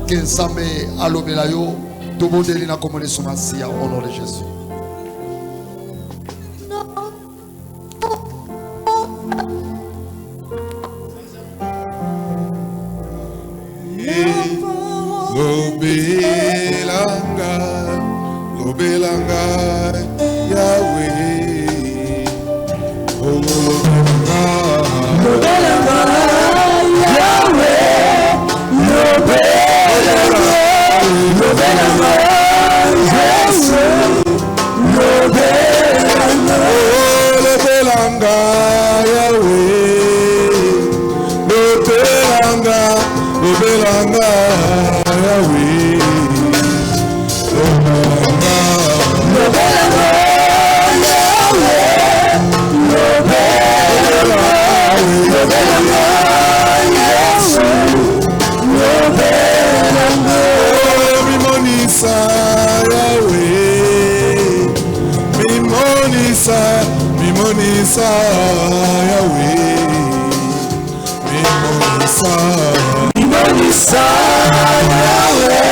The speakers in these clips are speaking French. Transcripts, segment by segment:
que Nzambe alobela yo tobondeli na komone somasia au nom de Jésus. Lobelanga Yahweh, Lobelanga Yahweh, Lobelanga Jesus, Lobelanga Yahweh, Lobelanga Yahweh. Mimonisa Yahweh, Mimonisa Yahweh,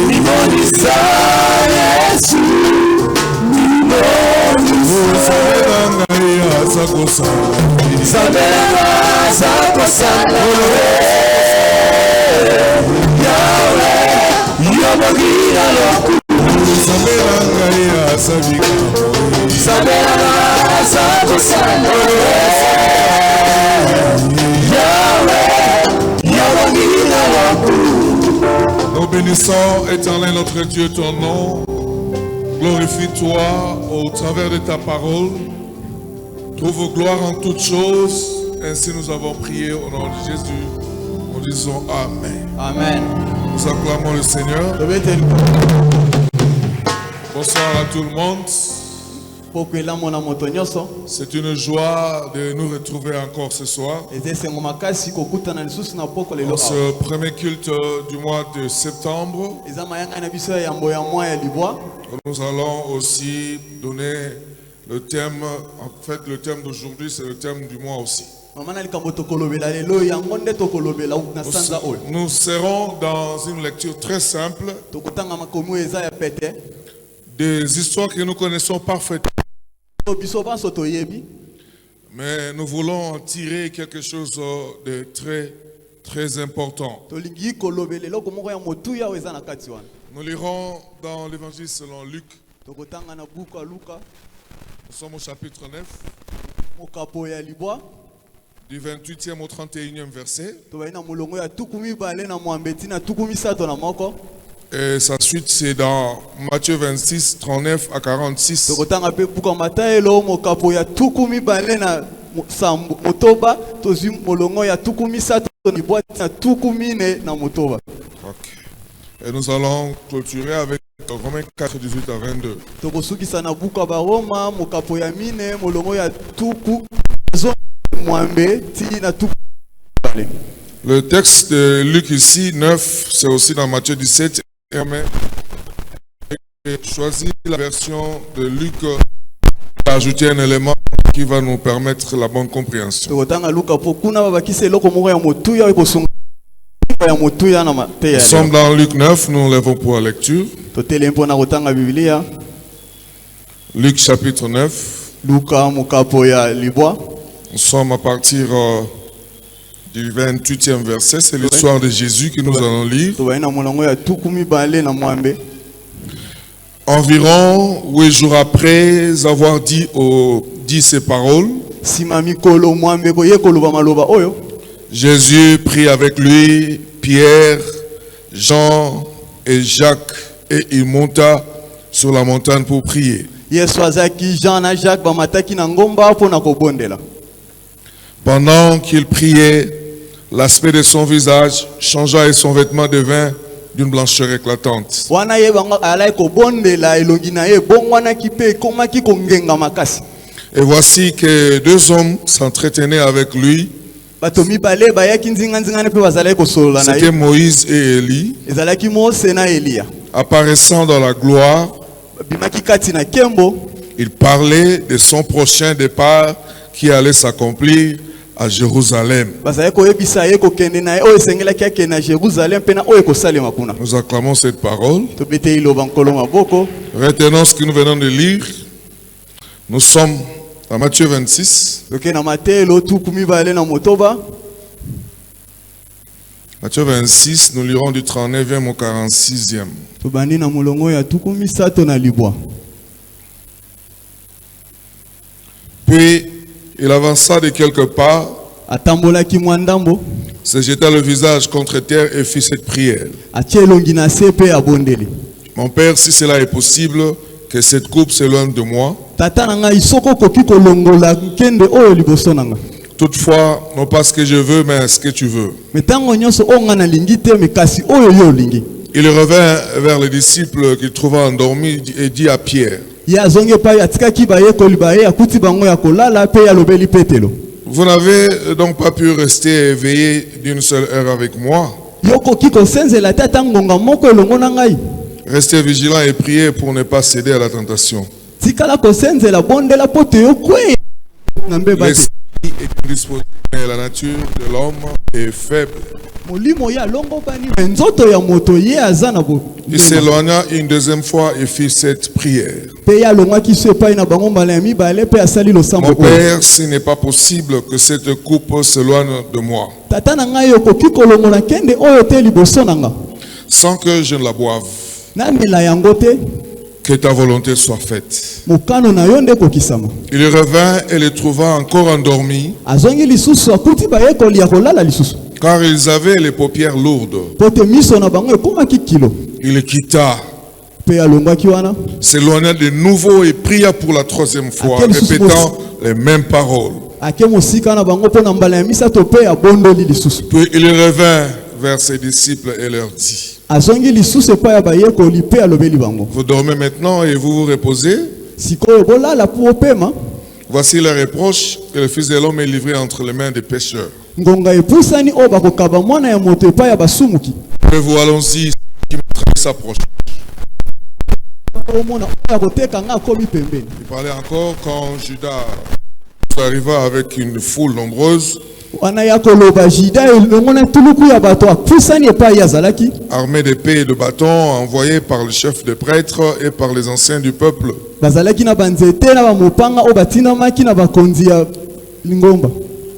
Mimonisa Yesu, Mimonisa Nous bénissons, Éternel notre Dieu, ton nom. Glorifie-toi au travers de ta parole. Trouve gloire en toutes choses. Ainsi nous avons prié au nom de Jésus. Nous disons Amen. Amen. Nous acclamons le Seigneur. Bonsoir à tout le monde. C'est une joie de nous retrouver encore ce soir. Dans ce premier culte du mois de septembre, nous allons aussi donner le thème. En fait, le thème d'aujourd'hui, c'est le thème du mois aussi. Nous serons dans une lecture très simple des histoires que nous connaissons parfaitement. Mais nous voulons en tirer quelque chose de très, très important. Nous lirons dans l'évangile selon Luc. Nous sommes au chapitre 9. Du 28e au 31e verset. Et sa suite, c'est dans Matthieu 26, 39 à 46. Okay. Et nous allons clôturer avec Romains 4, 18 à 22. Le texte de Luc ici, 9, c'est aussi dans Matthieu 17. J'ai choisi la version de Luc pour ajouter un élément qui va nous permettre la bonne compréhension. Nous sommes dans Luc 9, nous nous lèvons pour la lecture. Luc chapitre 9. Nous sommes à partir du 28e verset, c'est l'histoire de Jésus que nous allons lire. Environ 8 jours après avoir dit ces paroles, Jésus prit avec lui Pierre, Jean et Jacques et il monta sur la montagne pour prier. Pendant qu'il priait, l'aspect de son visage changea et son vêtement devint d'une blancheur éclatante. Et voici que 2 hommes s'entretenaient avec lui. C'était Moïse et Élie, apparaissant dans la gloire. Il parlait de son prochain départ qui allait s'accomplir à Jérusalem. Nous acclamons cette parole. Retenons ce que nous venons de lire. Nous sommes à Matthieu 26. Matthieu 26, nous lirons du 39e au 46e. Puis il avança de quelque part, se jeta le visage contre terre et fit cette prière. Mon Père, si cela est possible, que cette coupe s'éloigne de moi. Toutefois, non pas ce que je veux, mais ce que tu veux. Il revint vers les disciples qu'il trouva endormis et dit à Pierre, vous n'avez donc pas pu rester éveillé d'une seule heure avec moi? Restez vigilants et priez pour ne pas céder à la tentation. L'esprit est indisposé, mais la nature de l'homme est faible. Il s'éloigna une deuxième fois et fit cette prière. Mon Père, s'il n'est pas possible que cette coupe s'éloigne de moi, sans que je ne la boive, que ta volonté soit faite. Il revint et les trouva encore endormis, car ils avaient les paupières lourdes. Il les quitta, s'éloigna de nouveau et pria pour la troisième fois, répétant les mêmes paroles. Puis il revint vers ses disciples et leur dit, vous dormez maintenant et vous vous reposez? Voici le reproche que le Fils de l'homme est livré entre les mains des pécheurs. Mais vous, allons-y, qui s'approche. Il parlait encore quand Judas arriva avec une foule nombreuse, armé d'épées et de bâtons, envoyés par le chef des prêtres et par les anciens du peuple.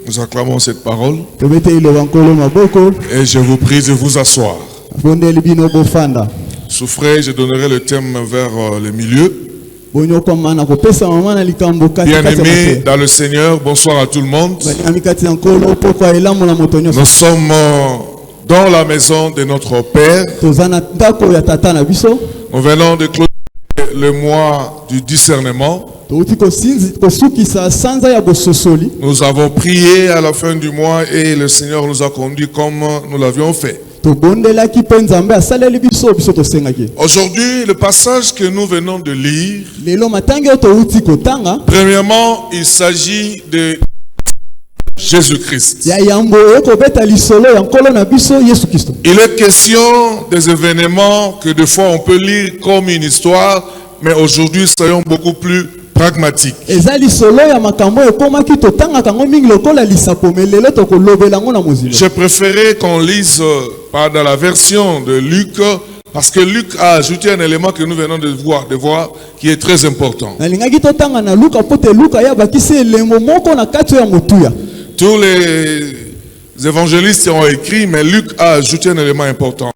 Nous acclamons cette parole et je vous prie de vous asseoir. Souffrez, je donnerai le thème vers le milieu. Bien-aimés dans le Seigneur, bonsoir à tout le monde. Nous sommes dans la maison de notre Père. Nous venons de clôturer le mois du discernement. Nous avons prié à la fin du mois et le Seigneur nous a conduits comme nous l'avions fait. Aujourd'hui, le passage que nous venons de lire, premièrement, il s'agit de Jésus-Christ. Il est question des événements que des fois on peut lire comme une histoire, mais aujourd'hui, soyons beaucoup plus pragmatique. J'ai préféré qu'on lise pas dans la version de Luc, parce que Luc a ajouté un élément que nous venons de voir qui est très important. Tous les évangélistes ont écrit, mais Luc a ajouté un élément important.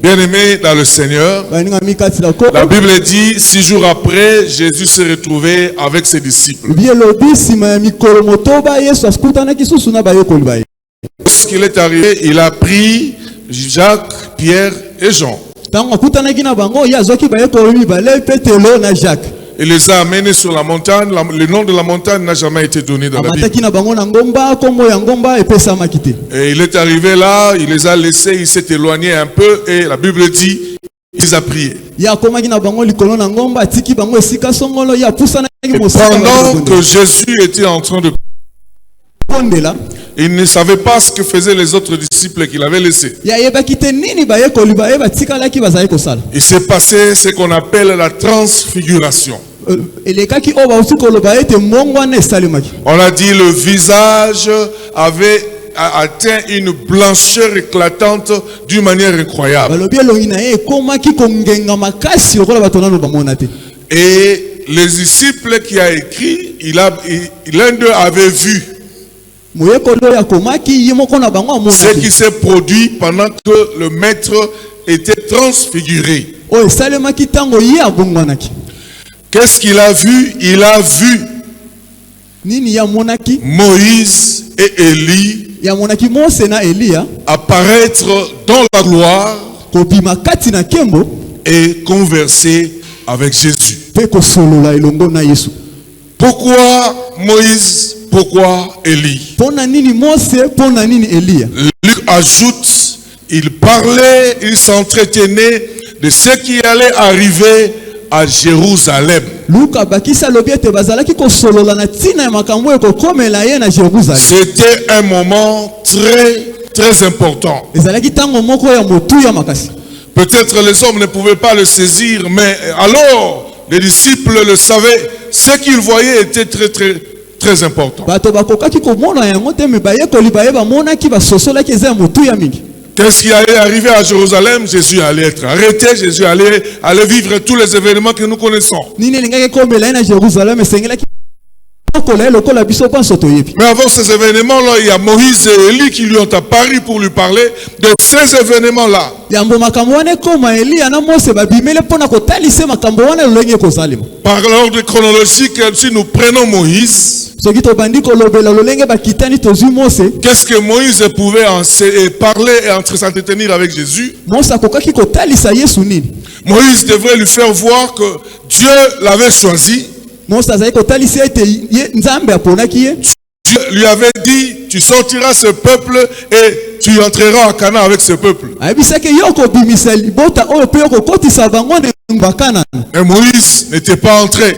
Bien-aimés dans le Seigneur, la Bible dit 6 jours après, Jésus s'est retrouvé avec ses disciples. Lorsqu'il est arrivé, il a pris Jacques, Pierre et Jean. Il les a amenés sur la montagne. Le nom de la montagne n'a jamais été donné dans la Bible. Et il est arrivé là, il les a laissés, il s'est éloigné un peu et la Bible dit, il a prié. Et pendant que Jésus était en train de prier, il ne savait pas ce que faisaient les autres disciples qu'il avait laissés. Il s'est passé ce qu'on appelle la transfiguration. On a dit le visage avait atteint une blancheur éclatante d'une manière incroyable. Et les disciples qui a écrit, l'un d'eux avait vu ce qui s'est produit pendant que le maître était transfiguré. Qu'est-ce qu'il a vu? Il a vu Moïse et Élie apparaître dans la gloire et converser avec Jésus. Pourquoi Moïse? Pourquoi Élie? Luc ajoute, il parlait, il s'entretenait de ce qui allait arriver à Jérusalem. C'était un moment très important. Peut-être les hommes ne pouvaient pas le saisir, mais alors les disciples le savaient. Ce qu'ils voyaient était très important. Qu'est-ce qui allait arriver à Jérusalem? Jésus allait être arrêté, Jésus allait vivre tous les événements que nous connaissons. Mais avant ces événements-là, il y a Moïse et Élie qui lui ont apparu pour lui parler de ces événements-là. Par l'ordre chronologique, si nous prenons Moïse, qu'est-ce que Moïse pouvait parler et s'entretenir avec Jésus? Moïse devrait lui faire voir que Dieu l'avait choisi. Dieu lui avait dit, tu sortiras ce peuple et tu entreras à Canaan avec ce peuple. Et Moïse n'était pas entré.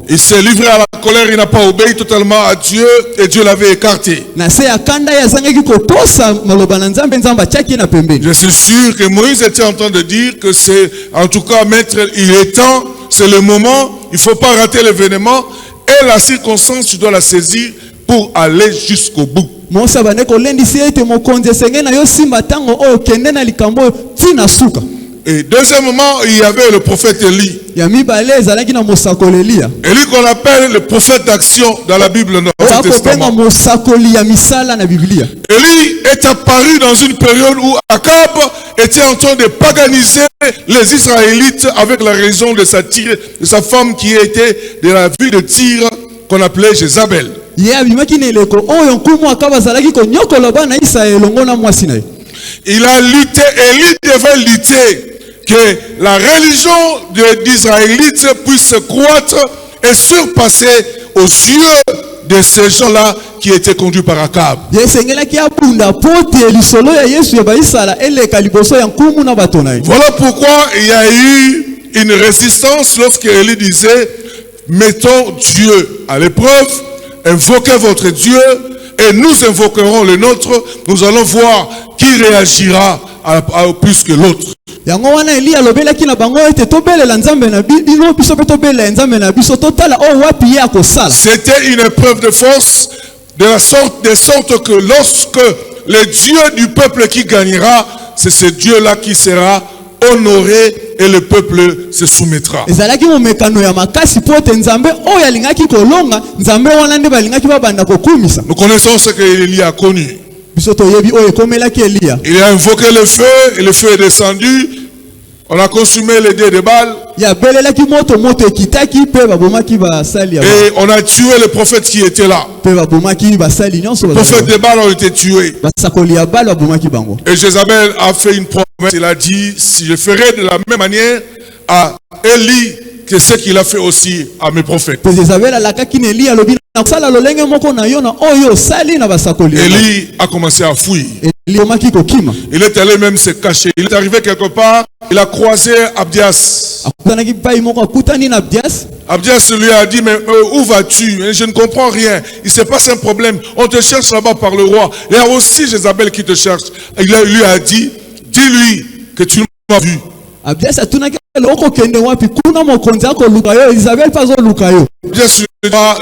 Il s'est livré à la colère, il n'a pas obéi totalement à Dieu et Dieu l'avait écarté. Je suis sûr que Moïse était en train de dire que c'est, en tout cas, maître, il est temps, c'est le moment, il ne faut pas rater l'événement et la circonstance, tu dois la saisir pour aller jusqu'au bout. Et deuxièmement, il y avait le prophète Élie. Élie qu'on appelle le prophète d'action dans la Bible, dans l'Ancien Testament. Élie est apparu dans une période où Akab était en train de paganiser les Israélites avec la raison de sa femme qui était de la ville de Tyr qu'on appelait Jézabel. Il a lutté, Élie devait lutter que la religion des Israélites puisse croître et surpasser aux yeux de ces gens-là qui étaient conduits par Akab. Voilà pourquoi il y a eu une résistance lorsque Élie disait, mettons Dieu à l'épreuve, invoquez votre Dieu et nous invoquerons le nôtre, nous allons voir qui réagira plus que l'autre. C'était une épreuve de force de sorte que lorsque le Dieu du peuple qui gagnera, c'est ce Dieu-là qui sera honoré et le peuple se soumettra. Nous connaissons ce qu'Élie a connu. Il a invoqué le feu et le feu est descendu. On a consumé les dés de Baal. Et on a tué les prophètes qui étaient là. Les prophètes de Baal ont été tués. Et Jézabel a fait une promesse. Il a dit, si je ferai de la même manière à Élie que ce qu'il a fait aussi à mes prophètes. Élie a commencé à fuir. Il est allé même se cacher. Il est arrivé quelque part. Il a croisé Abdias. Abdias lui a dit, mais où vas-tu? Je ne comprends rien. Il se passe un problème. On te cherche là-bas par le roi. Il y a aussi Jézabel qui te cherche. Il lui a dit, dis-lui que tu m'as vu Abiasa tunaki loko kende wapi kuna mokonzi ako luka yo Isabelle pazo luka yo. Bien sûr.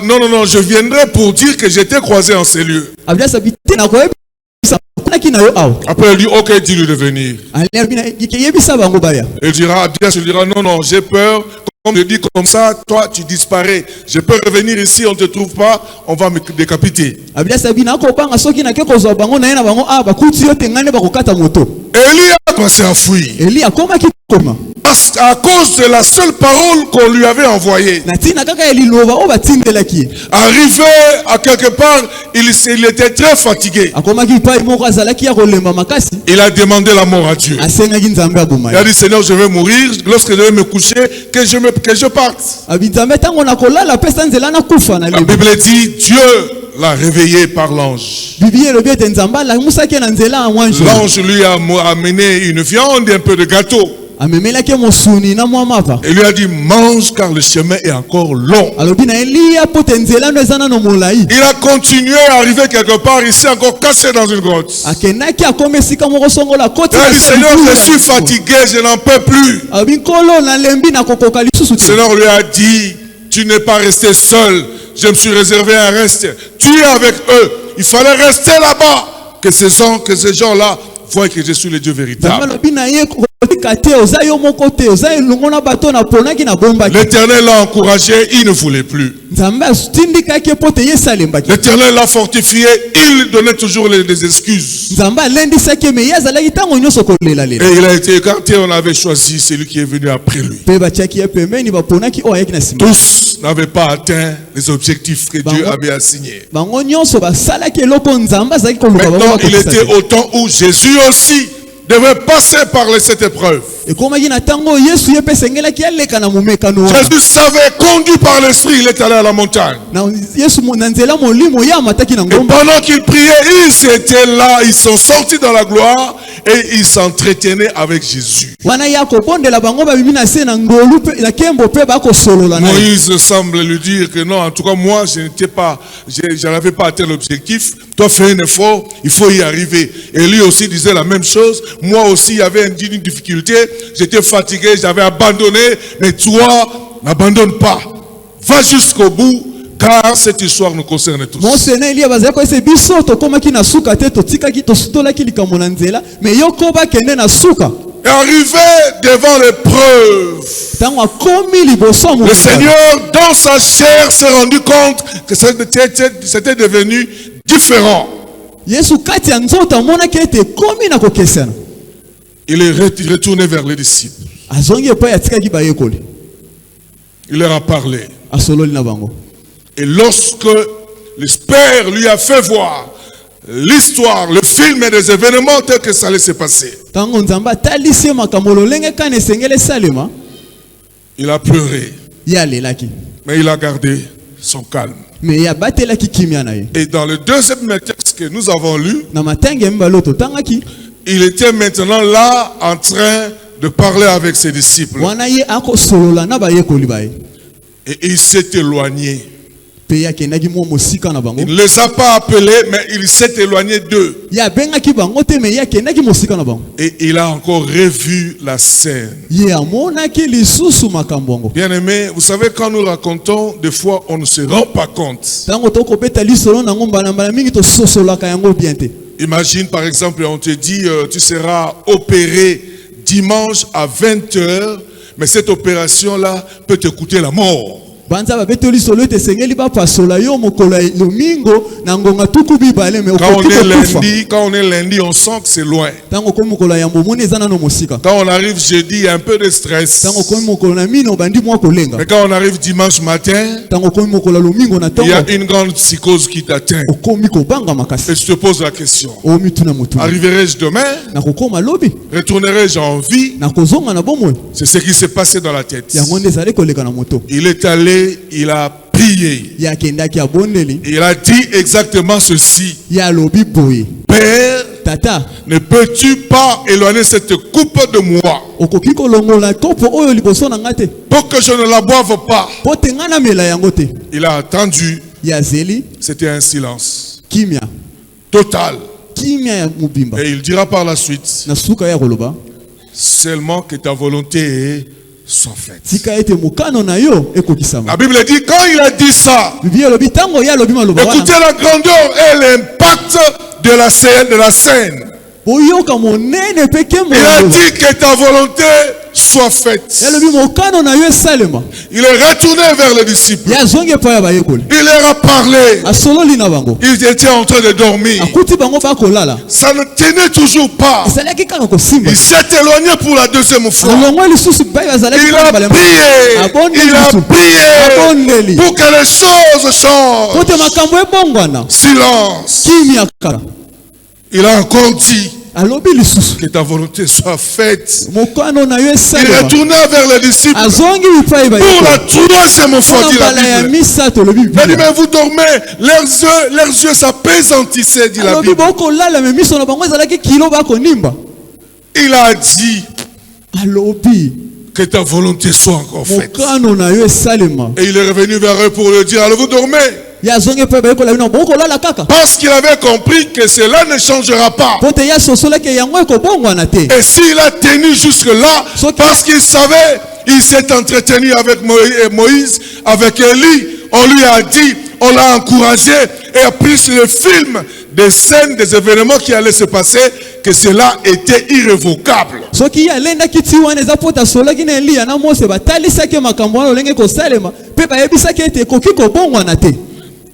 Non, je viendrai pour dire que j'étais croisé en ces lieux. Abiasa biti na koyebi kuna kina yo awo. Après elle dit ok, dis-lui de venir. Il dira bien sûr, il dira non, j'ai peur. Comme je dis comme ça, toi tu disparais. Je peux revenir ici, on ne te trouve pas, on va me décapiter. Élie a commencé à fuir. À cause de la seule parole qu'on lui avait envoyée. Arrivé à quelque part, il était très fatigué. Il a demandé la mort à Dieu. Il a dit Seigneur, je vais mourir. Lorsque je vais me coucher, que je parte. La Bible dit Dieu l'a réveillé par l'ange. L'ange lui a amené une viande et un peu de gâteau. Il lui a dit mange car le chemin est encore long. Il a continué à arriver quelque part, il s'est encore cassé dans une grotte. Il a dit Seigneur, je suis fatigué, je n'en peux plus. Le Seigneur lui a dit tu n'es pas resté seul, je me suis réservé un reste. Tu es avec eux, il fallait rester là-bas, que ces gens-là voient que je suis le Dieu véritable. L'Éternel l'a encouragé, il ne voulait plus. L'Éternel l'a fortifié, il donnait toujours des excuses. Et il a été écarté, on avait choisi celui qui est venu après lui. Tous n'avaient pas atteint les objectifs que Dieu avait assignés. Maintenant, il était au temps où Jésus aussi devait passer par cette épreuve. Jésus savait, conduit par l'Esprit, il est allé à la montagne. Et pendant qu'il priait, ils étaient là, ils sont sortis dans la gloire et ils s'entretenaient avec Jésus. Moïse semble lui dire que non, en tout cas moi, je n'avais pas atteint l'objectif. Toi, fais un effort, il faut y arriver. Et lui aussi disait la même chose. Moi aussi, il y avait une difficulté. J'étais fatigué, j'avais abandonné. Mais toi, n'abandonne pas. Va jusqu'au bout, car cette histoire nous concerne tous. Et arrivé devant l'épreuve, le Seigneur, dans sa chair, s'est rendu compte que c'était devenu différent. Il est retourné vers les disciples. Il leur a parlé. Et lorsque le Père lui a fait voir l'histoire, le film et des événements tels que ça allait se passer, il a pleuré. Mais il a gardé son calme. Et dans le deuxième texte que nous avons lu, il était maintenant là en train de parler avec ses disciples. Et il s'est éloigné. Il ne les a pas appelés, mais il s'est éloigné d'eux. Et il a encore revu la scène. Bien aimé, vous savez, quand nous racontons, des fois on ne se rend pas compte. Imagine par exemple, on te dit, tu seras opéré dimanche à 20h, mais cette opération-là peut te coûter la mort. Quand on est lundi, on sent que c'est loin. Quand on arrive jeudi, il y a un peu de stress. Mais quand on arrive dimanche matin, il y a une grande psychose qui t'atteint. Et je te pose la question. Arriverai-je demain? Retournerai-je en vie? C'est ce qui s'est passé dans la tête. Il est allé, il a prié. Il a dit exactement ceci. Père, ne peux-tu pas éloigner cette coupe de moi pour que je ne la boive pas? Il a attendu. C'était un silence total. Et il dira par la suite, seulement que ta volonté soit faite. tika ete mokano na yo ekokisama. La Bible dit, quand il a dit ça, Bible elobi tango ya lobi maloba wana. écoutez la grandeur et l'impact de la scène. Boyoka monene pe kembo. Il a dit que ta volonté soit faite. Elobi mokano na yo esalema. Il est retourné vers les disciples. Ya zonge pa ya bayekoli. Il leur a parlé. Asololi na bango. Ils étaient en train de dormir. Akuti bango ba kolala. Ça ne tenait toujours pas. Esalaki kaka kosimba. Il s'est éloigné pour la deuxième fois. Alongwa lisusu ba bazalaki Il a prié. Il a prié pour que les choses changent. Kote makambo ebongwana. Silence. Kimia kaka. Il a encore dit alobi lisusu que ta volonté soit faite. mokano na yo Il esalema. retourna vers les disciples Azongi bipai ba pour la troisième fois, dit la ya Bible. misato lobi. Il a dit, mais vous dormez, leurs yeux s'appesantissait, dit la Alobi Bible. boko lala me miso na bango ezalaki kilo ba konimba. Il a dit Alobi que ta volonté soit encore faite. mokano na yo esalema. Et il est revenu vers eux pour leur dire, alors vous dormez. Ya zongi pe ba ekola bino boko lala kaka. Parce qu'il avait compris que cela ne changera pas. Pote ya sosola ke yango ekobongwana te. Et s'il a tenu jusque-là, parce qu'il savait, il s'est entretenu avec Moïse, avec Élie, on lui a dit, on l'a encouragé, et a pris sur le film des scènes, des événements qui allaient se passer, que cela était irrévocable. Soki ya lenda kiti wana eza pota sola kina Elia na Mose batalisaki makambo wana olenge kosalema pe bayebisaki ete ekoki kobongwana te.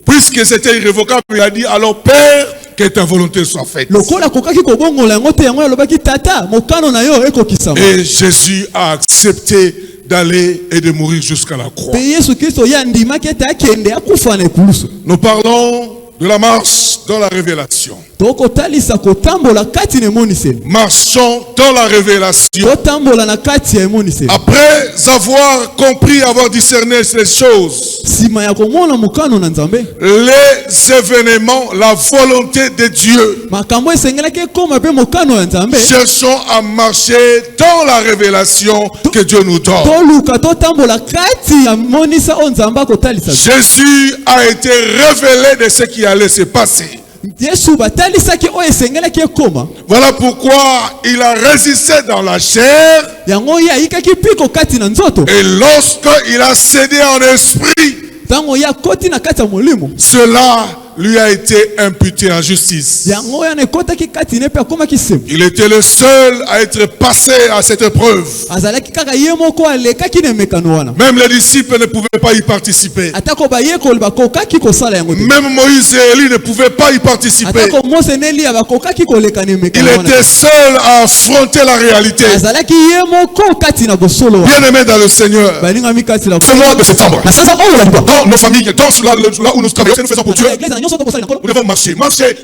Puisque c'était irrévocable, il a dit, alors Père, que ta volonté soit faite. Lokola kokaki kobongola yango te yango alobaki tata mokano na yo ekokisama. Et Jésus a accepté d'aller et de mourir jusqu'à la croix. Pe Yesu Kristo ya ndimaki ete akende akufa na ekulusu. Nous parlons de la marche dans la révélation. Tokotalisa kotambola kati na emoniseli. Marchons dans la révélation. Totambola na kati ya emoniseli. Après avoir compris, avoir discerné ces choses, Sima ya komona mokano na Nzambe. les événements, la volonté de Dieu, Makambo esengelaki ekoma pe mokano ya Nzambe. cherchons à marcher dans la révélation que Dieu nous donne. Toluka totambola kati ya monisa o Nzambe akotalisa. Jésus a été révélé de ce qui allait se passer. Yesu batalisaki o esengelaki ekoma. Voilà pourquoi il a résisté dans la chair. Yango ya ikaki piko kati na nzoto. Et lorsqu'il a cédé en esprit, Tango ya koti na kati ya molimo. cela lui a été imputé en justice. Yango ya ne kotaki kati ne pe akoma kisemu. Il était le seul à être passé à cette épreuve. Azalaki kaka ye moko alekaki na mekano wana. Même les disciples ne pouvaient pas y participer. Atako bayekoli bakokaki kosala yango te. Même Moïse et Élie ne pouvaient pas y participer. Atako Mose ne Elia bakokaki koleka na Il mekano wana. était seul à affronter la réalité. Azalaki ye moko kati na bosolo wana. Bien-aimé dans le Seigneur, Balingami kati la ce mois de septembre, na sasa oyo la dans nos familles, dans là où nous travaillons, nous faisons pour Dieu, Église na nyonso tokosala na kolo. nous devons marcher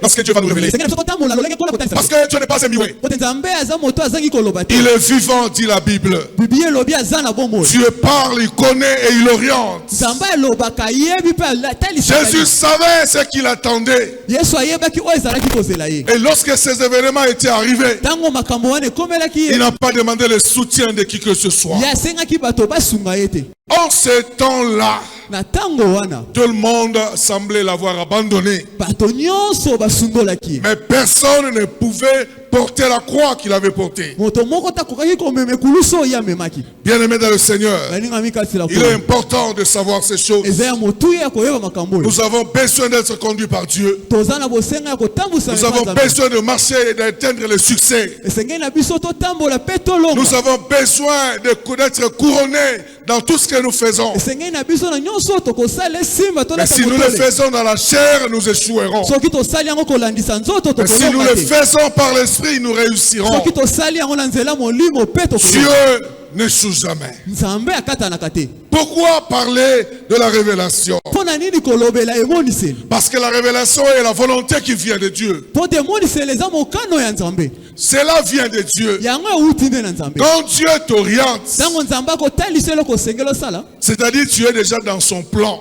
dans ce que Dieu va nous révéler. Sengela biso totambola lolenge kola kotalisa. Parce que Dieu n'est pas un mioué. Pote Nzambe aza moto azangi koloba te. Il est vivant, dit la Bible. Biblia elobi aza na bomoi. Dieu parle, il connaît et il oriente. Nzambe alobaka yebi pe atalisa. Jésus savait ce qu'il attendait. Yesu ayebaki oyo ezalaki kozela ye. Et lorsque ces événements étaient arrivés, Tango makambo wana ekomelaki il ye. n'a pas demandé le soutien de qui que ce soit. Ye asengaki bato basunga ye te. En ce temps-là, Na tango wana tout le monde semblait l'avoir abandonné. bato nyonso basungolaki ye. Mais personne ne pouvait porter la croix qu'il avait portée. Moto moko takokaki komema ekulusu oyo amemaki. Bien-aimé dans le Seigneur, Balingami kati la il est kolo. important de savoir ces choses. Eza ya motu ya koyeba makambo oyo. Nous avons besoin d'être conduits par Dieu. Toza na bosenga ya kotambusa Nous avons besoin de marcher et d'atteindre le succès. esengeli na biso totambola pe tolonga. Nous avons besoin d'être couronnés dans tout ce que nous faisons. Esengeli na biso na nyonso tokosala esimba Mais tolata si nous le motole. faisons dans la chair, nous échouerons. Soki tosali yango kolandisa nzoto Mais si nous tokolonga le te. faisons par l'esprit, nous réussirons. Soki tosali yango na nzela molimo pe Dieu tokolonga. n'échoue jamais. Nzambe akatanaka te. Pourquoi parler de la révélation? Mpona nini kolobela emoniseli? Parce que la révélation est la volonté qui vient de Dieu. Po te emoniseli eza mokano ya Nzambe. Cela vient de Dieu. Yango euti nde na Nzambe. Quand Dieu t'oriente, Ntango Nzambe akotalisa eloko osengeli osala, c'est-à-dire tu es déjà dans son plan.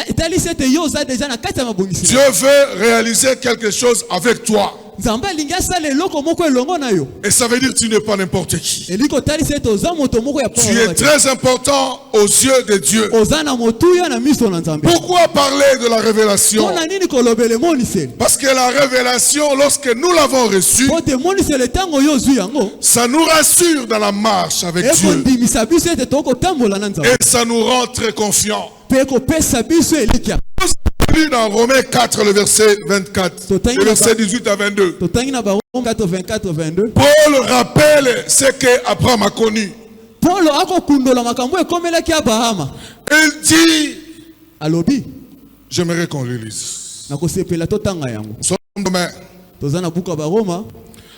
etalisi ete yo oza deja na kati ya mabongiseli. Dieu veut réaliser quelque chose avec toi. nzambe alingi asala eloko moko elongo na yo. Et ça veut dire que tu n'es pas n'importe qui. Eliko talisa ete oza moto moko ya Tu es très important aux yeux de Dieu. oza na motuya na miso na nzambe. Pourquoi parler de la révélation? Mpona nini kolobela emoniseli? Parce que la révélation, lorsque nous l'avons reçue, Po te emoniseli ntango yo ozwi yango ça nous rassure dans la marche avec Dieu. ekondimisa biso ete tokotambola na nzambe Et ça nous rend très confiants. mpe ekopesa biso elikya. Nous avons lu dans Romains 4, le verset 24, le verset 18 à 22. totangi na barome 4:24-22. Paul rappelle ce qu'Abraham a connu. Paulo akokundola makambo ekomelaki Abrahama. Il dit, Alobi j'aimerais qu'on le lise. nakosepela totanga yango. Romains Toza na buka baroma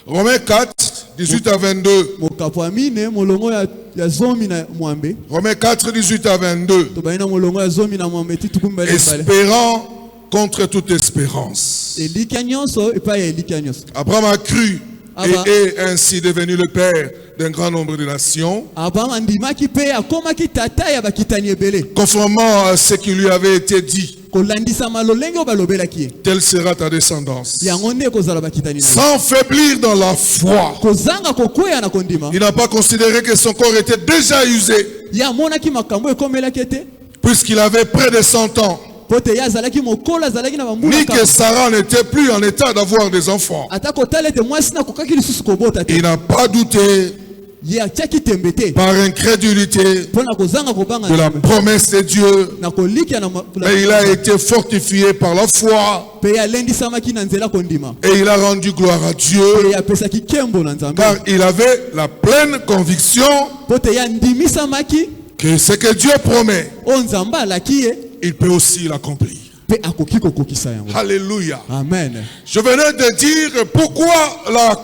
4, 18 à 22. mokapo ya mine molongo ya zomi na mwambe. Romains 4, 18 à 22. Tobai na molongo ya zomi na mwambe titukumbele mbale. Espérant contre toute espérance. Elikya nyonso epai ya elikya nyonso. Abraham a cru et est ainsi devenu le père d'un grand nombre de nations, Abraham andimaki pe akomaki tata ya bakitani ebele. conformément à ce qui lui avait été dit. Kolandisama lolenge oyo balobelaki ye. Telle sera ta descendance. Yango nde kozala bakitani na ye. Sans faiblir dans la foi. Kozanga kokweya na kondima. Il n'a pas considéré que son corps était déjà usé, Ye amonaki makambo ekomelaki ete puisqu'il avait près de 100 ans, po te ye azalaki mokolo azalaki na bambula ni que Sarah n'était plus en état d'avoir des enfants. ata kotala ete mwasi na kokaki lisusu kobota te. Il n'a pas douté Ye atiaki tembe te par incrédulité mpo na kozanga kobanga de la Nzambe. promesse de Dieu, Na kolikya na mais il a été fortifié par la foi pe ye alendisamaki na nzela kondima. et il a rendu gloire à Dieu, Pe ye apesaki nkembo na Nzambe. car il avait la pleine conviction Po te ye andimisamaki que ce que Dieu promet, oyo Nzambe alaki ye il peut aussi l'accomplir. mpe akoki kokokisa yango. Alléluia. Amen. Je venais de dire pourquoi la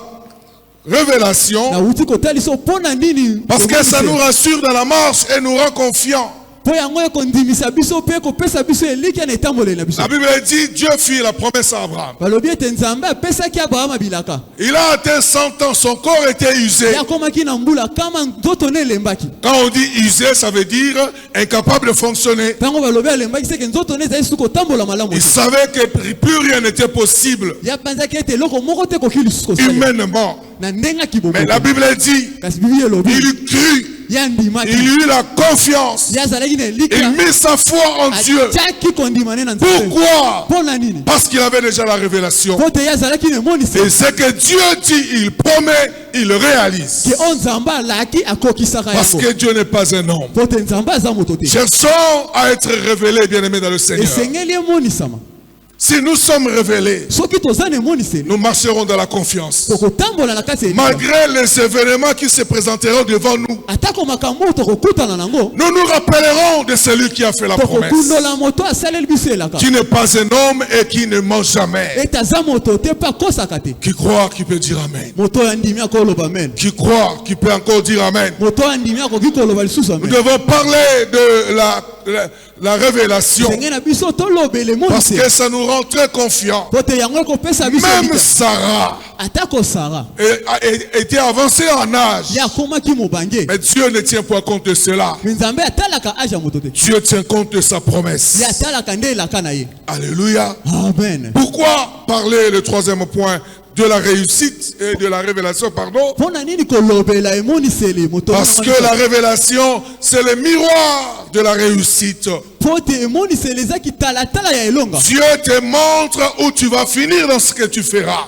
révélation, Nauti kotalisa mpo na nini? parce que ça nous rassure dans la marche et nous rend confiants. Po yango ekondimisa biso mpe ekopesa biso elikya na etamboleli na biso. La Bible dit Dieu fit la promesse à Abraham. Balobi ete Nzambe apesaki Abrahama bilaka. Il a atteint 100 ans, son corps était usé. Ye akomaki na mbula kama nzoto ne elembaki. Quand on dit usé, ça veut dire incapable de fonctionner. Ntango balobi alembaki seke nzoto ne ezali susu kotambola malamu Il te. savait que plus rien n'était possible Ye apanzaki ete eloko moko te ekoki lisusu kosalela humainement. na ndenge ya kiboko. Mais la Bible dit, Kasi Bible elobi il crut, ye andimaki. il eut la confiance, Ye azalaki na il elikya mit sa foi en Dieu. atiaki kondima ne na Nzambe. Pourquoi? Mpo na nini? Parce qu'il avait déjà la révélation. Po te ye azalaki na Et emoniseli ce que Dieu dit, il promet, il le réalise. ke oyo Nzambe alaki akokisaka Parce yango. que Dieu n'est pas un homme. Po te Nzambe aza moto te. Cherchons à être révélés, bien-aimés dans le Seigneur. Esengeli emonisama. Si nous sommes révélés, Soki toza na emoniseli nous marcherons dans la confiance. tokotambola na kati ya elikya. Malgré les événements qui se présenteront devant nous, atako makambo oyo tokokutana nango nous nous rappellerons de celui qui a fait la promesse, tokokundola moto asaleli biso elaka qui n'est pas un homme et qui ne ment jamais, ete aza moto te mpe akosaka te. qui croit qu'il peut dire Amen, Moto oyo andimi akoloba amen. qui croit qu'il peut encore dire Amen. Moto oyo andimi akoki koloba lisusu Nous amen. devons parler de la révélation, ndenge na biso tolobela parce emoniseli que ça nous rend très confiants. po te yango ekopesa biso Même elikya. Sarah atako Sara était avancée en âge, ye akomaki mobange mais Dieu ne tient pas compte de cela. me Nzambe atalaka age ya moto te. Dieu tient compte de sa promesse. ye atalaka nde elaka na ye. Alléluia. Amen. Pourquoi parler le troisième point de la réussite et de la révélation, pardon? mpo na nini kolobela emoniseli moto Parce que la révélation, c'est le miroir de la réussite. po te emoniseli eza kitalatala ya elonga. Dieu te montre où tu vas finir dans ce que tu feras.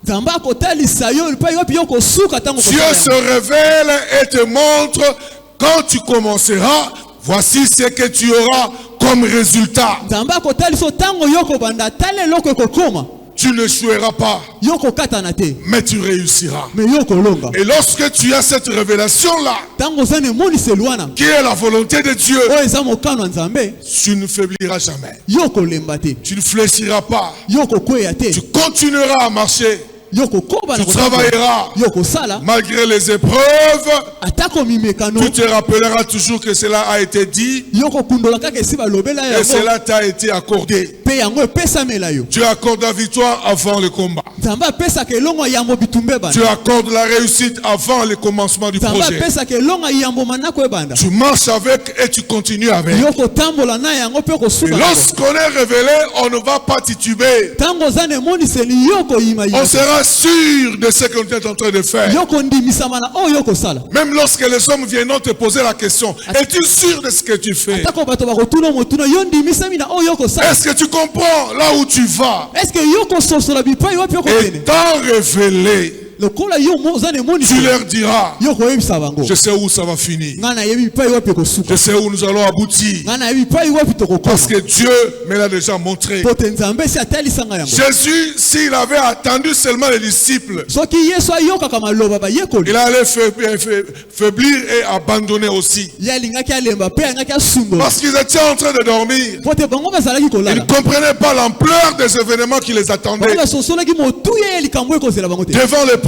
Nzambe akotalisa yo epai wapi yo kosuka ntango Dieu kosala se yango. révèle et te montre quand tu commenceras, voici ce que tu auras comme résultat. Nzambe akotalisa yo ntango yo kobanda tala eloko ekokoma Tu ne joueras pas, yo kokatana te mais tu réussiras. me yo kolonga. Et lorsque tu as cette révélation-là, Ntango oza na emoniseli wana qui est la volonté de Dieu, oyo eza mokano ya Nzambe tu ne faibliras jamais. yo kolemba te Tu ne fléchiras pas. yo kokweya te Tu continueras à marcher. yo kokoba na Tu travailleras yo kosala malgré les épreuves. atako mimekano Tu te rappelleras toujours que cela a été dit yo kokundola kaka esi balobela et yango cela t'a été accordé. pe yango epesamela yo. Tu accordes la victoire avant le combat. Nzambe apesaka elongo yambo bitumbe bana. Tu accordes la réussite avant le commencement du Nzambe projet. apesaka elongo yambo manako ebanda. Tu marches avec et tu continues avec. Yo kotambola na yango pe Et kosuka. lorsqu'on est révélé, on ne va pas tituber. Tango zane moniseli yo koyima yo. On sera sûr de ce que nous sommes en train de faire. Yo kondimisama na oyo kosala. Même lorsque les hommes viennent te poser la question, es-tu sûr de ce que tu fais? Atako bato bakotuna motuna yo ndimisami na oyo kosala. Est-ce que tu comprends là où tu vas? Est-ce que yo kososola bipai yo pe kokene? Étant révélé, Lokola yo zane tu moniseli. leur diras, Yo koyebisa bango. je sais où ça va finir. Ngana yebi bipai yo pe kosuka. Je sais où nous allons aboutir. Ngana yebi bipai yo pe tokokoma. Parce que Dieu me l'a déjà montré. Pote Nzambe si atalisanga yango. Jésus, s'il avait attendu seulement les disciples, Soki Yesu ayokaka maloba bayekoli. il allait faiblir et abandonner aussi. Ye alingaki alemba pe alingaki asundola. Parce qu'ils étaient en train de dormir. Pote bango bazalaki Ils kolala. ne comprenaient pas l'ampleur des événements qui les attendaient. Bango basosolaki motuya ye likambo ekozela bango te. Devant l'épreuve,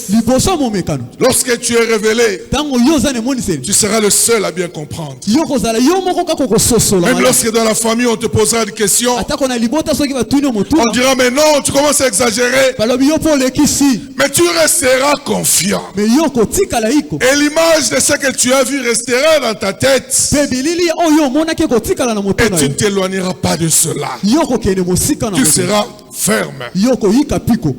Liboso ya momekano. lorsque tu es révélé, Tango yo zane moniseli. tu seras le seul à bien comprendre. Yo kozala yo moko kaka kososola. Même lorsque dans la famille on te posera des questions, Atako na libota soki batuni motuya. on dira mais non, tu commences à exagérer. Balobi yo po lekisi. Mais tu resteras confiant. Mais yo kotikala iko. Et l'image de ce que tu as vu restera dans ta tête. Pe bilili oyo monaki kotikala na Et motuna tu yo. ne t'éloigneras pas de cela. Yo kokende mosika na Tu motuna. seras ferme, Yo koyika piko.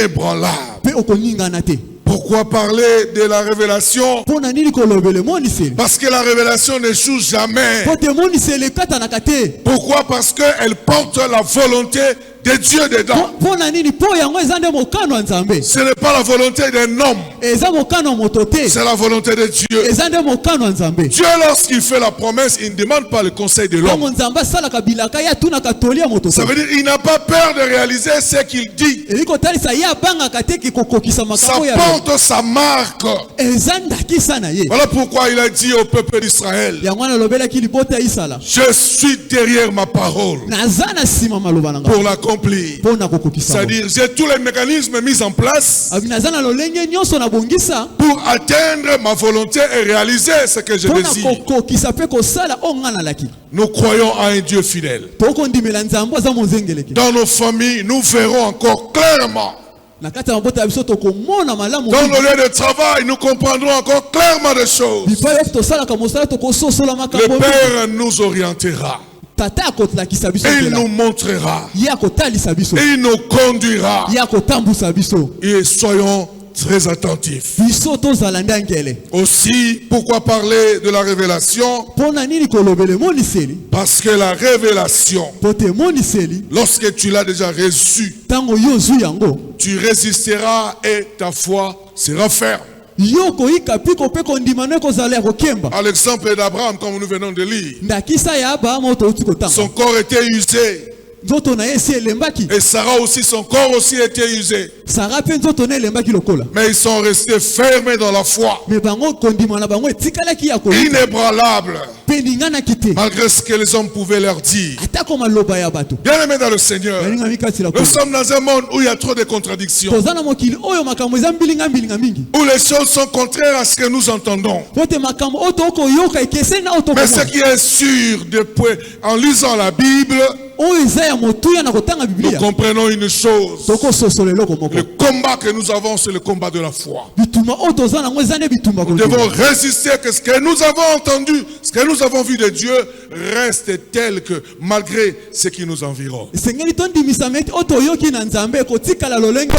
inébranlable. Pe okoningana te. Pourquoi parler de la révélation? Pona nini kolobele moniseli. Parce que la révélation n'échoue jamais. Pote moniseli katanaka te. Pourquoi? Parce qu'elle porte la volonté de Dieu dedans. Pona nini po yango eza nde mokano ya Nzambe. Ce n'est pas la volonté d'un homme, Eza mokano ya moto te. c'est la volonté de Dieu. Eza nde mokano ya Nzambe. Dieu, lorsqu'il fait la promesse, il ne demande pas le conseil de Tango l'homme. Nzambe asalaka bilaka ye atunaka toli ya moto te. Ça veut dire qu'il n'a pas peur de réaliser ce qu'il dit. Eli kotalisa ye abangaka te kokokisa Ça makambo ya porte sa marque. eza ndakisa na ye. Voilà pourquoi il a dit au peuple d'Israël, Yango alobelaki libota ya Isala. je suis derrière ma parole Naza na nsima maloba na pour ngai l'accomplir. mpona kokokisa. C'est-à-dire, j'ai tous les mécanismes mis en place Abi naza na lolenge nyonso na bongisa pour atteindre ma volonté et réaliser ce que je mpona désire. kokokisa mpe kosala oyo ngai nalaki. Nous croyons à un Dieu fidèle. Tokondimela Nzambe aza monzengeleki. Dans nos familles, nous verrons encore clairement. Na kati ya mabota ya biso tokomona malamu. Dans nos lieux de travail, nous comprendrons encore clairement des choses. bipai oyo tosalaka mosala tokososola Le makambo. Père nous orientera. Tata akotalakisa biso Et il nzela. nous montrera. Ye akotalisa biso. Et il nous conduira. Ye akotambusa biso. Et soyons très attentifs. Biso tozala ndangele. Aussi, pourquoi parler de la révélation? Mpona nini kolobele moniseli? Parce que la révélation, Po te moniseli lorsque tu l'as déjà reçue, ntango yo ozwi yango. tu résisteras et ta foi sera ferme. Yo koyika piko mpe kondima no ekozala ya kokemba. À l'exemple d'Abraham, comme nous venons de lire, Ndakisa ya Abraham oyo touti kotanga. son corps était usé. Nzoto na ye esi elembaki. Et Sarah aussi, son corps aussi était usé. Sara mpe nzoto na elembaki lokola. Mais ils sont restés fermés dans la foi, Me bango kondima na bango etikalaki ya koyika. inébranlables, Mpe ninganaki te. malgré ce que les hommes pouvaient leur dire. Atako maloba ya bato. Bien-aimés dans le Seigneur, Balingami kati la nous kola. sommes dans un monde où il y a trop de contradictions, Toza na mokili oyo makambo eza mbilinga mingi. où les choses sont contraires à ce que nous entendons. Po te makambo oyo tokoyoka ekeseni na oyo Mais ce tokomona. qui est sûr, en lisant la Bible, Oyo eza ya motuya na kotanga nous Biblia. comprenons une chose. Tokososola eloko moko. Le combat que nous avons, c'est le combat de la foi. Bitumba oyo toza nango eza nde bitumba Nous devons résister que ce que nous avons entendu, ce que nous avons vu de Dieu, reste tel que malgré ce qui nous environne. esengeli tondimisa meti oyo toyoki na Nzambe ekotikala lolenge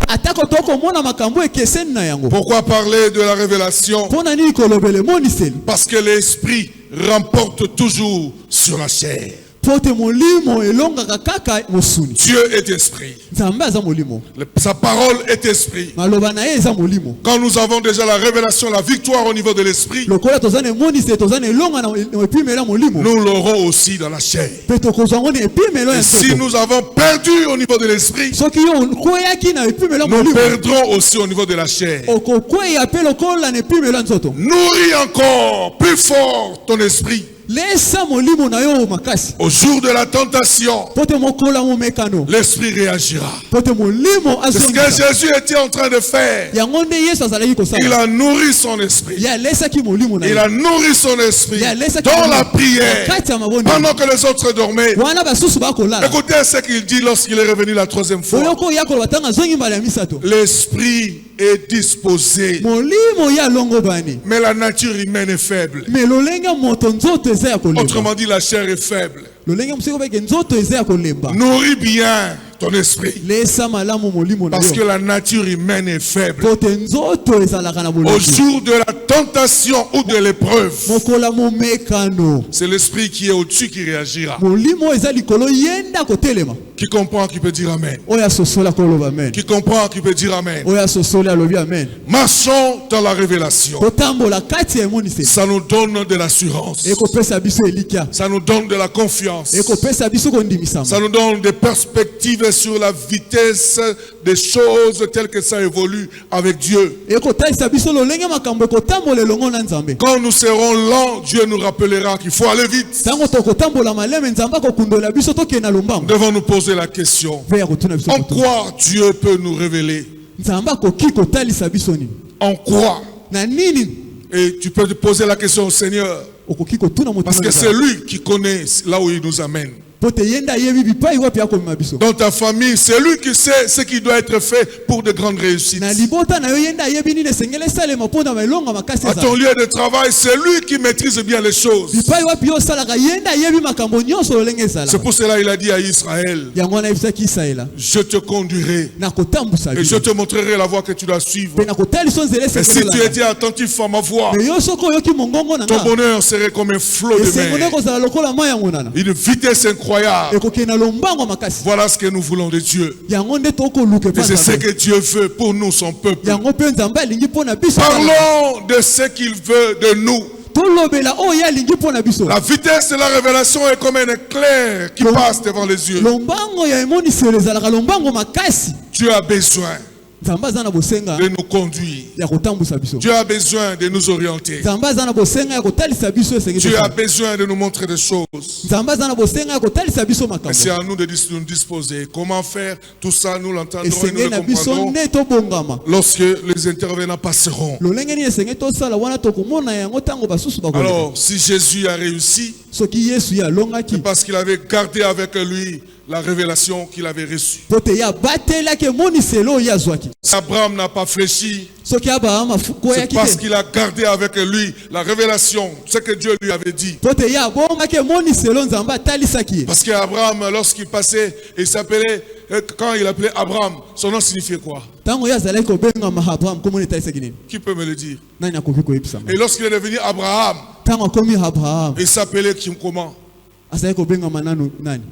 atako tokomona makambo ekeseni na yango. Pourquoi parler de la révélation? Mpona nini kolobele moniseli? Parce que l'esprit remporte toujours sur la chair. Po te molimo elongaka kaka mosuni. Dieu est esprit. Nzambe aza molimo. Sa parole est esprit. Maloba na ye eza molimo. Quand nous avons déjà la révélation, la victoire au niveau de l'esprit, Lokola toza na emoniseli toza na elonga na epimelo ya molimo. nous l'aurons aussi dans la chair. Pe tokozwa ngo na epimelo ya Et si nzoto. nous avons perdu au niveau de l'esprit, Soki yo okweyaki na epimelo ya nous molimo. perdrons aussi au niveau de la chair. Okokweya pe lokola na epimelo ya nzoto. Nourris encore plus fort ton esprit. lesa molimo na yo makasi Au jour de la tentation, pote mokola mo mekano l'esprit réagira. pote molimo C'est ce que azongisa Jésus était en train de faire. yango nde yesu azalaki Il kosala a nourri son esprit. ye alesaki molimo na Il ye a nourri son esprit ye alesaki dans molimo la na prière kati ya mabondeli pendant que les autres dormaient. wana basusu bakolala Écoutez ce qu'il dit lorsqu'il est revenu la troisième fois. oyoko ya koloba ntango azongi mbala ya misato L'esprit est disposé, molimo ye alongo bani mais la nature humaine est faible. me lolenge moto nzoto eza ya kolemba Autrement dit, la chair est faible. lolenge mosiko beke nzoto eza ya kolemba Nourris bien ton esprit. lesa malamu molimo na Parce que yo la nature humaine est faible. pote nzoto ezalaka na Au bolembu jour de la tentation ou de l'épreuve, mokola momekano c'est l'esprit qui est au-dessus qui réagira. molimo eza likolo yenda kotelema Qui comprend, qui peut dire Amen. oyo asosoli akoloba amen Qui comprend, qui peut dire Amen. oyo asosoli alobi amen Marchons dans la révélation. kotambola kati ya emoniseli Ça nous donne de l'assurance. ekopesa biso elikya Ça nous donne de la confiance. ekopesa biso kondimisama Ça nous donne des perspectives sur la vitesse des choses telles que ça évolue avec Dieu. ekotalisa biso lolenge makambo ekotambola elongo na nzambe Quand nous serons lents, Dieu nous rappellera qu'il faut aller vite. ntango tokotambola maleme nzambe akokundola biso tokende na Nous lombango devons nous poser la question. mpe ya kotuna biso En moto. quoi Dieu peut nous révéler? nzambe akoki kotalisa biso nini En quoi? na nini Et tu peux te poser la question au Seigneur. okoki kotuna moto Parce que c'est lui qui connaît là où il nous amène. po te ye nde ayebi bipai wapi akomema biso Dans ta famille, c'est lui qui sait ce qui doit être fait pour de grandes réussites. na libota na yo ye nde ayebi nini esengeli esalema mpo na elongo makasi À ton lieu de travail, c'est lui qui maîtrise bien les choses. bipai wapi yo osalaka ye nde ayebi makambo nyonso lolenge C'est ezalaka pour cela qu'il a dit à Israël, yango wana ayebisaki israela je te conduirai nakotambusa et je bino te montrerai la voie que tu dois suivre. mpe nakotalisa nzela Et si tu esengeli étais attentif à ma voix, me yo soki oyoki mongongo na ton nga bonheur serait comme un flot de esengo nde mer. kozala lokola mai ya monana Une vitesse incroyable. ekokende na lombango makasi Voilà ce que nous voulons de Dieu. yango nde tokoluka Et c'est ce epa que Dieu veut pour nous, son peuple. yango mpe nzambe alingi mpo na biso Parlons de ce qu'il veut de nous. tolobela oyo ye alingi mpo na biso La vitesse de la révélation est comme un éclair qui passe devant les yeux. lombango ya emoniselo ezalaka lombango makasi Dieu a besoin nzambe aza na bosenga de nous conduire. ya kotambusa biso Dieu a besoin de nous orienter. nzambe aza na bosenga ya kotalisa biso esengeli Dieu a besoin de nous montrer des choses. nzambe aza na bosenga ya kotalisa biso Mais c'est makambo à nous de nous disposer. Comment faire tout ça, nous l'entendrons et nous esengeli le na biso comprendrons nde tobongama lorsque les intervenants passeront. lolenge nini esengeli tosala wana tokomona yango ntango basusu bakoleka Alors, si Jésus a réussi, soki yesu ye alongaki c'est parce qu'il avait gardé avec lui la révélation qu'il avait reçue. po te ye abatelaki emoniselo oyo ye azwaki Si Abraham n'a pas fléchi, soki abrahama c'est koyaki parce te qu'il a gardé avec lui la révélation, ce que Dieu lui avait dit. po te ye abongaki emoniselo nzambe atalisaki ye Parce qu'Abraham, lorsqu'il passait, il s'appelait, quand il appelait Abraham, son nom signifiait quoi? ntango ye azalaki kobengama abraham komona etalisaki nini Qui peut me le dire? nani akoki koyebisama Et lorsqu'il est devenu Abraham, ntango akomi abraham il s'appelait comment? azalaki kobengama nanu nani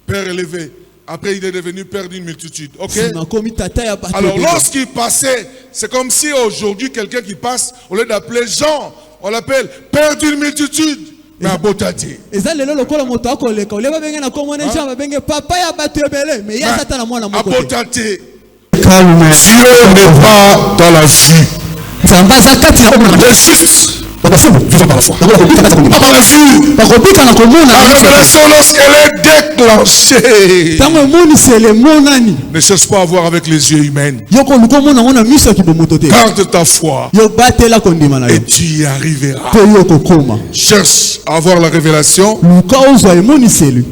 Père élevé. Après, il est devenu père d'une multitude. Ok? nsima akomi tata ya bato Alors, ebele. lorsqu'il passait, c'est comme si aujourd'hui, quelqu'un qui passe, au lieu d'appeler Jean, on l'appelle père d'une multitude. Mais à Botati. eza lelo lokola moto akoleka olie babenge na komona jean babenge papa ya bato ebele me ye aza ta na mwana À moko te Botati. Dieu n'est pas dans la vue. nzambe aza kati na komona Les justes vivent par la foi. Pas par la vue. bakobika na komona La révélation, lorsqu'elle est déclenchée, ntango emonisele emonani ne cherche pas à voir avec les yeux humains. yo koluka omona ngo na miso ya kibomoto te Garde ta foi yo batela kondima na et yo tu y arriveras. mpe yo kokoma Cherche à avoir la révélation luka ozwa emoniseli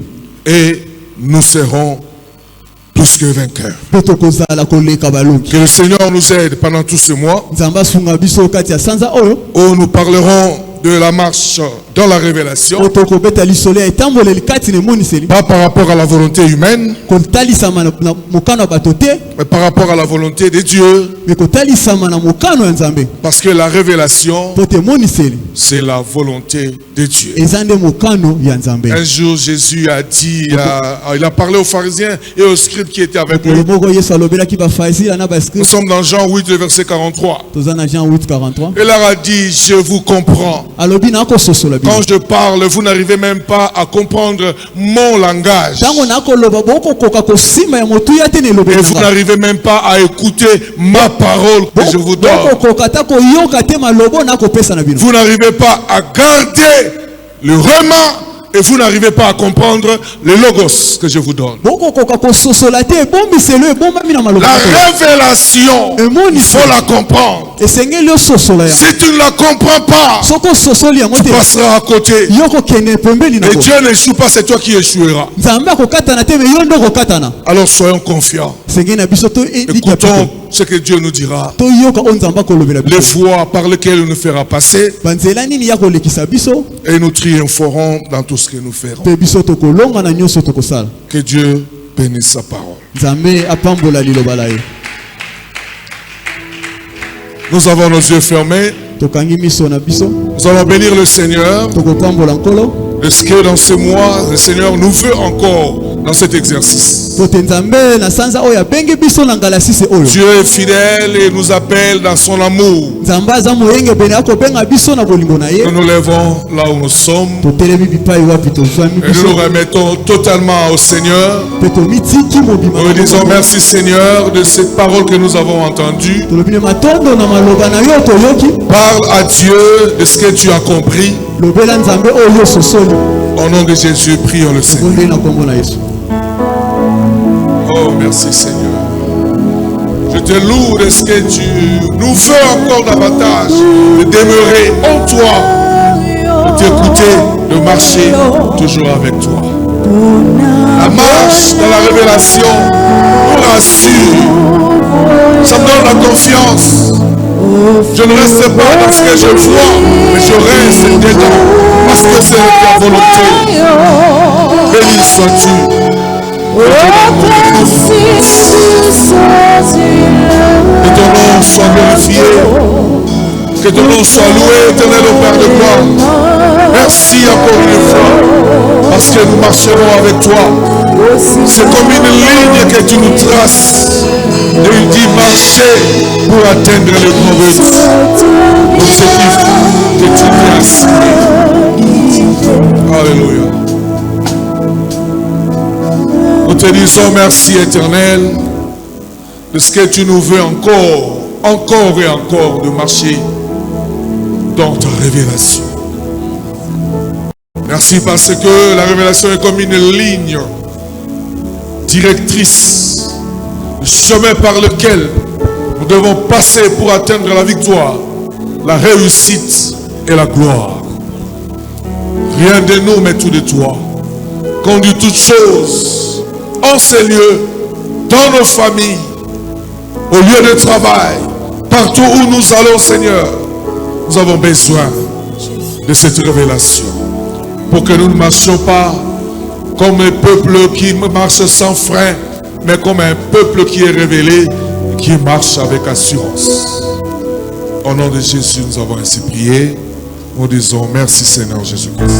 et nous serons plus que vainqueurs. mpe tokozala koleka baloki Que le Seigneur nous aide pendant tous ces mois nzambe asunga biso kati ya sanza oyo où nous parlerons de la marche dans la révélation, oyo tokobeta lisolo ya etamboleli kati na emoniseli pas par rapport à la volonté humaine, kotalisama na mokano ya bato te mais par rapport à la volonté de Dieu, me kotalisama na mokano ya nzambe parce que la révélation, po te emoniseli c'est la volonté de Dieu. eza nde mokano ya nzambe Un jour, Jésus a dit, il a parlé aux pharisiens et aux scribes qui étaient avec lui. mokolo moko yesu alobelaki bafarisila na Nous bascribe sommes dans Jean 8, le verset 43. toza na jean 8 43 Il leur a dit, je vous comprends. alobi nakososola bino Quand je parle, vous n'arrivez même pas à comprendre mon langage. ntango nakoloba bokokoka kosimba ya motuya te na Et vous elobelanga n'arrivez même pas à écouter ma parole que je vous donne. bokokoka ta koyoka te malobo nakopesa na bino Vous n'arrivez pas à garder le rema et vous n'arrivez pas à comprendre le logos que je vous donne. La révélation, il faut la comprendre. Si tu ne la comprends pas, tu passeras à côté. Et Dieu n'échoue pas, c'est toi qui échoueras. Alors soyons confiants. Écoutons ce que Dieu nous dira. Les voies par lesquelles il nous fera passer. Et nous triompherons dans tout ce que nous ferons. Que Dieu bénisse sa parole. Nous avons nos yeux fermés. Nous allons bénir le Seigneur. De ce que dans ce mois, le Seigneur nous veut encore dans cet exercice. Dieu est fidèle et nous appelle dans son amour. Nous nous lèvons là où nous sommes et nous nous remettons totalement au Seigneur. Nous disons merci Seigneur de cette parole que nous avons entendue. Parle à Dieu de ce que tu as compris. Au nom de Jésus, prions le Seigneur. Oh, merci Seigneur. Je te loue de ce que tu nous fais encore davantage de demeurer en toi, de t'écouter, de marcher toujours avec toi. La marche dans la révélation nous rassure. Ça me donne la confiance. Je ne reste pas dans ce que je vois, mais je reste dedans parce que c'est ta volonté. Béni sois-tu. Que ton nom soit glorifié. Que ton nom soit loué, éternel au Père de gloire. Merci encore une fois, parce que nous marcherons avec toi. C'est comme une ligne que tu nous traces. Et il dit marcher pour atteindre le grand but. L'objectif que tu nous as assigné. Alléluia. Nous te disons merci éternel de ce que tu nous veux encore et encore de marcher dans ta révélation. Merci parce que la révélation est comme une ligne directrice, le chemin par lequel nous devons passer pour atteindre la victoire, la réussite et la gloire. Rien de nous mais tout de toi. Conduis toutes choses en ces lieux, dans nos familles, au lieu de travail, partout où nous allons, Seigneur. Nous avons besoin de cette révélation pour que nous ne marchions pas comme un peuple qui marche sans frein, mais comme un peuple qui est révélé et qui marche avec assurance. Au nom de Jésus, nous avons ainsi prié. Nous disons merci Seigneur Jésus-Christ.